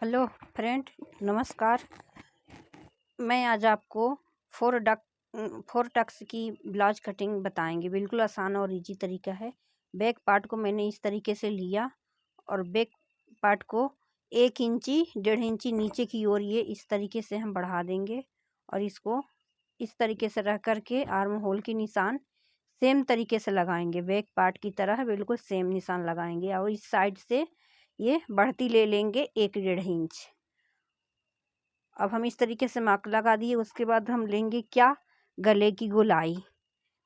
Hello friend, नमस्कार। मैं आज आपको फोर टक्स की ब्लाउज कटिंग बताएंगे। बिल्कुल आसान और इजी तरीका है। बैक पार्ट को मैंने इस तरीके से लिया और बैक पार्ट को 1 इंची 1.5 इंची नीचे की ओर ये इस तरीके से हम बढ़ा देंगे और इसको इस तरीके से रख करके आर्म होल की निशान सेम तरीके से लगाएंगे। बैक पार्ट की तरह बिल्कुल सेम निशान लगाएंगे और इस साइड से ये बढ़ती ले लेंगे 1-1.5 इंच। अब हम इस तरीके से मार्क लगा दिए। उसके बाद हम लेंगे क्या, गले की गोलाई।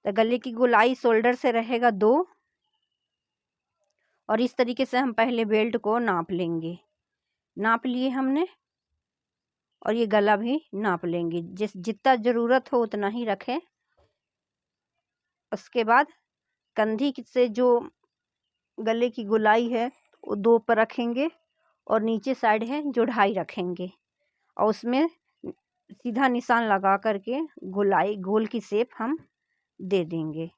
तो गले की गोलाई शोल्डर से रहेगा 2 और इस तरीके से हम पहले बेल्ट को नाप लेंगे। नाप लिए हमने और ये गला भी नाप लेंगे। जितना ज़रूरत हो उतना ही रखें। उसके बाद कंधी से जो गले की गोलाई है वो 2 पर रखेंगे और नीचे साइड है जो 2.5 रखेंगे और उसमें सीधा निशान लगा करके गोल की शेप हम दे देंगे।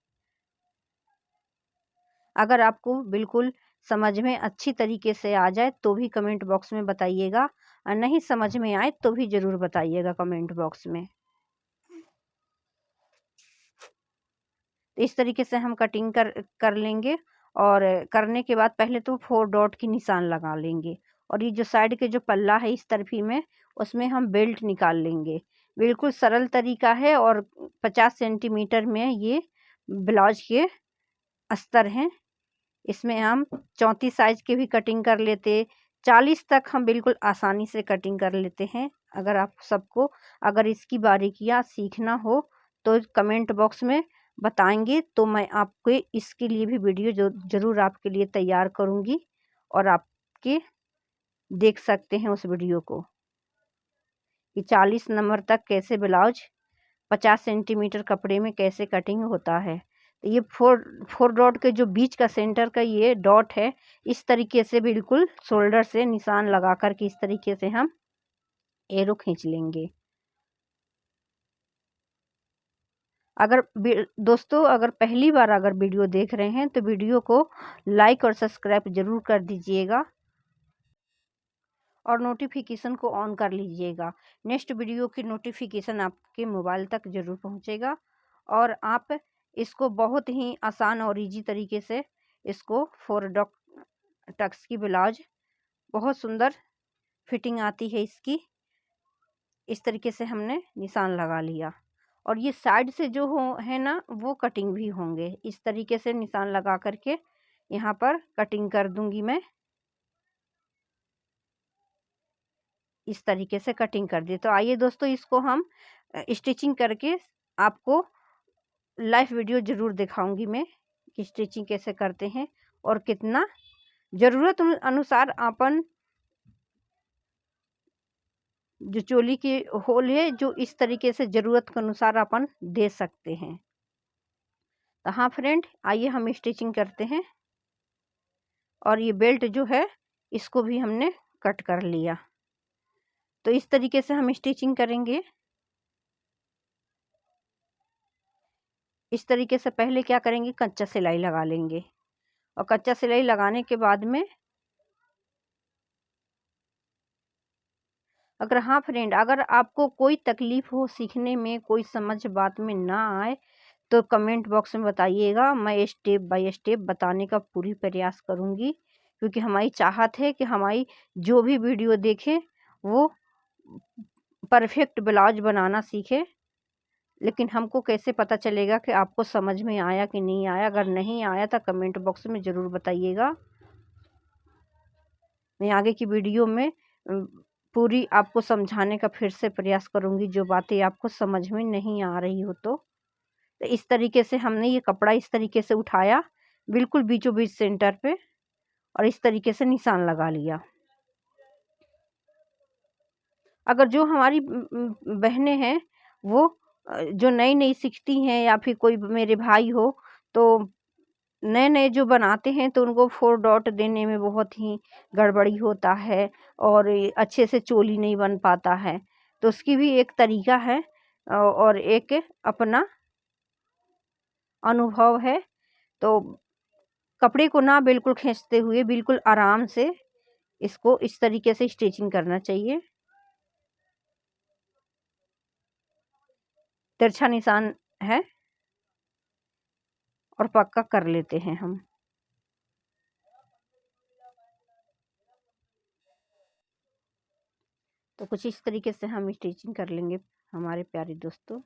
अगर आपको बिल्कुल समझ में अच्छी तरीके से आ जाए तो भी कमेंट बॉक्स में बताइएगा और नहीं समझ में आए तो भी ज़रूर बताइएगा कमेंट बॉक्स में। तो इस तरीके से हम कटिंग कर लेंगे और करने के बाद पहले तो 4 डॉट की निशान लगा लेंगे और ये जो साइड के जो पल्ला है इस तरफी में उसमें हम बेल्ट निकाल लेंगे। बिल्कुल सरल तरीका है और 50 सेंटीमीटर में ये ब्लाउज के अस्तर हैं। इसमें हम 34 साइज के भी कटिंग कर लेते, 40 तक हम बिल्कुल आसानी से कटिंग कर लेते हैं। अगर आप सबको अगर इसकी बारीकियां सीखना हो तो कमेंट बॉक्स में बताएंगे तो मैं आपको इसके लिए भी वीडियो ज़रूर आपके लिए तैयार करूंगी और आपके देख सकते हैं उस वीडियो को कि 40 नंबर तक कैसे ब्लाउज 50 सेंटीमीटर कपड़े में कैसे कटिंग होता है। तो ये फोर डॉट के जो बीच का सेंटर का ये डॉट है इस तरीके से बिल्कुल शोल्डर से निशान लगा कर के इस तरीके से हम एरो खींच लेंगे। अगर दोस्तों अगर पहली बार अगर वीडियो देख रहे हैं तो वीडियो को लाइक और सब्सक्राइब जरूर कर दीजिएगा और नोटिफिकेशन को ऑन कर लीजिएगा। नेक्स्ट वीडियो की नोटिफिकेशन आपके मोबाइल तक जरूर पहुंचेगा और आप इसको बहुत ही आसान और इजी तरीके से इसको फोर टक्स की ब्लाउज बहुत सुंदर फिटिंग आती है इसकी। इस तरीके से हमने निशान लगा लिया और ये साइड से जो है ना वो कटिंग भी होंगे। इस तरीके से निशान लगा करके यहाँ पर कटिंग कर दूंगी मैं। इस तरीके से कटिंग कर दी। तो आइए दोस्तों इसको हम स्टिचिंग करके आपको लाइव वीडियो ज़रूर दिखाऊंगी मैं कि स्टिचिंग कैसे करते हैं और कितना ज़रूरत अनुसार अपन जो चोली की होल है जो इस तरीके से ज़रूरत के अनुसार अपन दे सकते हैं। तो हाँ फ्रेंड, आइए हम स्टिचिंग करते हैं। और ये बेल्ट जो है इसको भी हमने कट कर लिया। तो इस तरीके से हम स्टिचिंग करेंगे। इस तरीके से पहले क्या करेंगे, कच्चा सिलाई लगा लेंगे और कच्चा सिलाई लगाने के बाद में अगर हाँ फ्रेंड, अगर आपको कोई तकलीफ़ हो सीखने में, कोई समझ बात में ना आए तो कमेंट बॉक्स में बताइएगा। मैं स्टेप बाय स्टेप बताने का पूरी प्रयास करूँगी क्योंकि हमारी चाहत है कि हमारी जो भी वीडियो देखे वो परफेक्ट ब्लाउज बनाना सीखे। लेकिन हमको कैसे पता चलेगा कि आपको समझ में आया कि नहीं आया? अगर नहीं आया तो कमेंट बॉक्स में ज़रूर बताइएगा। मैं आगे की वीडियो में पूरी आपको समझाने का फिर से प्रयास करूंगी जो बातें आपको समझ में नहीं आ रही हो तो इस तरीके से हमने ये कपड़ा इस तरीके से उठाया बिल्कुल बीचों बीच सेंटर पे और इस तरीके से निशान लगा लिया। अगर जो हमारी बहनें हैं वो जो नई नई सीखती हैं या फिर कोई मेरे भाई हो तो नए नए जो बनाते हैं तो उनको 4 डॉट देने में बहुत ही गड़बड़ी होता है और अच्छे से चोली नहीं बन पाता है। तो उसकी भी एक तरीका है और एक अपना अनुभव है। तो कपड़े को ना बिल्कुल खींचते हुए बिल्कुल आराम से इसको इस तरीके से स्टिचिंग करना चाहिए। तिरछा निशान है और पक्का कर लेते हैं हम। तो कुछ इस तरीके से हम स्टिचिंग कर लेंगे हमारे प्यारे दोस्तों।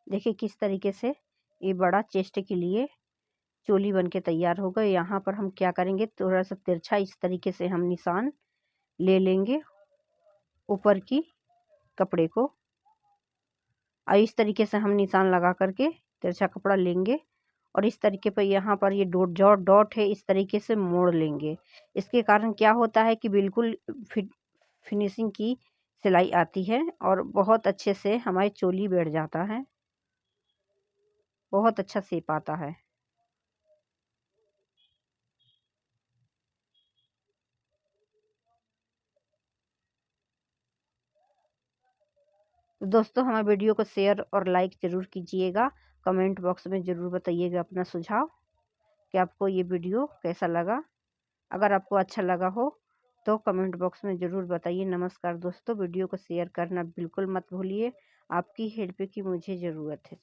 देखिए किस तरीके से ये बड़ा चेस्ट के लिए चोली बन के तैयार होगा। यहाँ पर हम क्या करेंगे, थोड़ा सा तिरछा इस तरीके से हम निशान ले लेंगे ऊपर की कपड़े को, और इस तरीके से हम निशान लगा करके तिरछा कपड़ा लेंगे और इस तरीके पर यहाँ पर ये डॉट डॉट डॉट है, इस तरीके से मोड़ लेंगे। इसके कारण क्या होता है कि बिल्कुल फिनिशिंग की सिलाई आती है और बहुत अच्छे से हमारी चोली बैठ जाता है, बहुत अच्छा शेप आता है। तो दोस्तों हमारे वीडियो को शेयर और लाइक ज़रूर कीजिएगा। कमेंट बॉक्स में ज़रूर बताइएगा अपना सुझाव कि आपको ये वीडियो कैसा लगा। अगर आपको अच्छा लगा हो तो कमेंट बॉक्स में ज़रूर बताइए। नमस्कार दोस्तों, वीडियो को शेयर करना बिल्कुल मत भूलिए। आपकी हेल्प की मुझे ज़रूरत है।